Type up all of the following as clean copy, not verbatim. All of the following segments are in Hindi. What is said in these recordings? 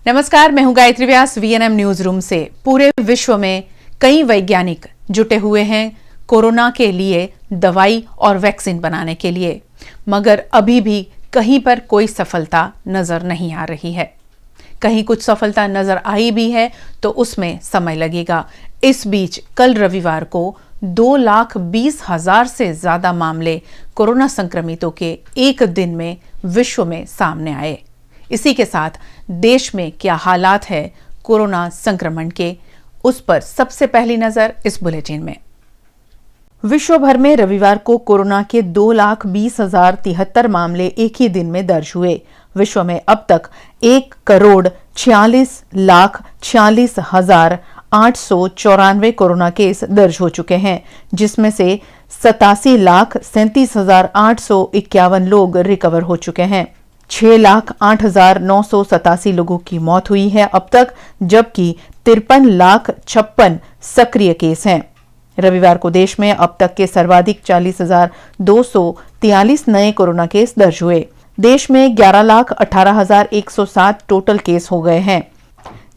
नमस्कार, मैं हूं गायत्री व्यास वीएनएम न्यूज रूम से। पूरे विश्व में कई वैज्ञानिक जुटे हुए हैं कोरोना के लिए दवाई और वैक्सीन बनाने के लिए, मगर अभी भी कहीं पर कोई सफलता नजर नहीं आ रही है। कहीं कुछ सफलता नजर आई भी है तो उसमें समय लगेगा। इस बीच कल रविवार को 2,20,000 से ज्यादा मामले कोरोना संक्रमितों के एक दिन में विश्व में सामने आए। इसी के साथ देश में क्या हालात है कोरोना संक्रमण के, उस पर सबसे पहली नजर इस बुलेटिन में। विश्व भर में रविवार को कोरोना के 2,20,073 मामले एक ही दिन में दर्ज हुए। विश्व में अब तक 1,46,46,894 कोरोना केस दर्ज हो चुके हैं, जिसमें से 87,37,851 लोग रिकवर हो चुके हैं। 6,08,987 लोगों की मौत हुई है अब तक, जबकि 53,56,000 सक्रिय केस हैं। रविवार को देश में अब तक के सर्वाधिक 40,243 नए कोरोना केस दर्ज हुए। देश में 11,18,107 टोटल केस हो गए हैं,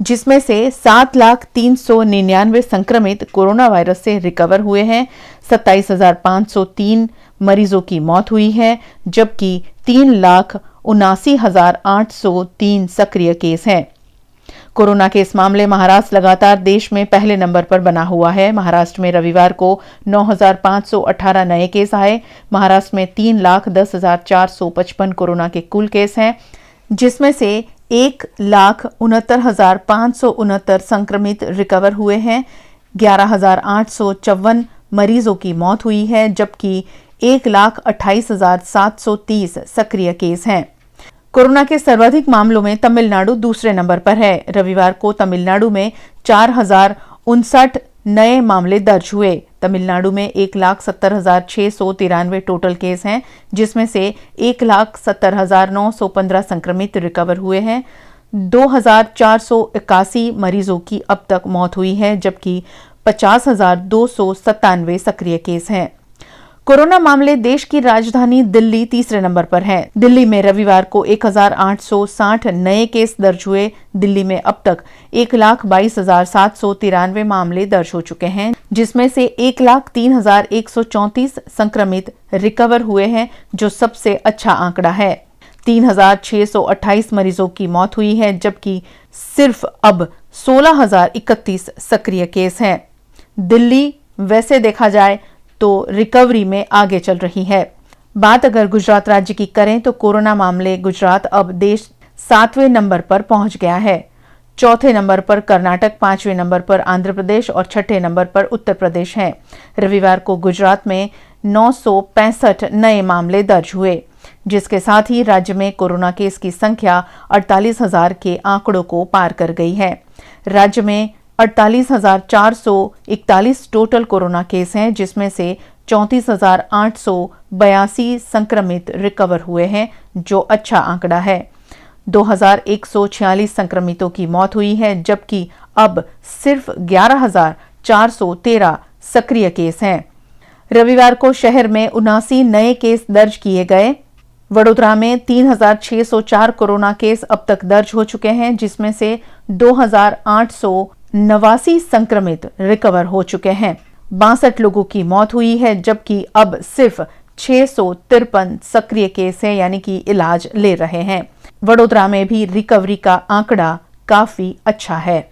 जिसमें से 7,03,99 संक्रमित कोरोना वायरस से रिकवर हुए हैं। 27,503 मरीजों की मौत हुई है, जबकि 3,79,803 सक्रिय केस हैं। कोरोना के इस मामले महाराष्ट्र लगातार देश में पहले नंबर पर बना हुआ है। महाराष्ट्र में रविवार को 9,518 नए केस आए। महाराष्ट्र में 3,10,455 कोरोना के कुल केस हैं, जिसमें से 1,69,569 संक्रमित रिकवर हुए हैं। 11,854 मरीजों की मौत हुई है, जबकि 1,28,730 सक्रिय केस हैं। कोरोना के सर्वाधिक मामलों में तमिलनाडु दूसरे नंबर पर है। रविवार को तमिलनाडु में 4,059 नए मामले दर्ज हुए। तमिलनाडु में 1,70,693 टोटल केस हैं, जिसमें से 1,70,915 संक्रमित रिकवर हुए हैं। 2,481 मरीजों की अब तक मौत हुई है, जबकि 50,297 सक्रिय केस हैं। कोरोना मामले देश की राजधानी दिल्ली तीसरे नंबर पर है। दिल्ली में रविवार को 1,860 नए केस दर्ज हुए। दिल्ली में अब तक 1,22,793 मामले दर्ज हो चुके हैं, जिसमें से 1,03,134 संक्रमित रिकवर हुए हैं, जो सबसे अच्छा आंकड़ा है। 3,628 मरीजों की मौत हुई है, जबकि सिर्फ अब 16,031 सक्रिय केस हैं। दिल्ली वैसे देखा जाए तो रिकवरी में आगे चल रही है। बात अगर गुजरात राज्य की करें तो कोरोना मामले गुजरात अब देश 7वें नंबर पर पहुंच गया है। चौथे नंबर पर कर्नाटक, 5वें नंबर पर आंध्र प्रदेश और 6ठे नंबर पर उत्तर प्रदेश हैं। रविवार को गुजरात में 965 नए मामले दर्ज हुए, जिसके साथ ही राज्य में कोरोना केस की संख्या 48,000 के आंकड़ों को पार कर गई है। राज्य में 48,441 टोटल कोरोना केस हैं, जिसमें से 34,882 संक्रमित रिकवर हुए हैं, जो अच्छा आंकड़ा है। 2,146 संक्रमितों की मौत हुई है, जबकि अब सिर्फ 11,413 सक्रिय केस हैं। रविवार को शहर में 79 नए केस दर्ज किए गए। वडोदरा में 3,604 कोरोना केस अब तक दर्ज हो चुके हैं, जिसमें से 2,889 संक्रमित रिकवर हो चुके हैं। 62 लोगों की मौत हुई है, जबकि अब सिर्फ 653 सक्रिय केस हैं, यानी कि इलाज ले रहे हैं। वडोदरा में भी रिकवरी का आंकड़ा काफी अच्छा है।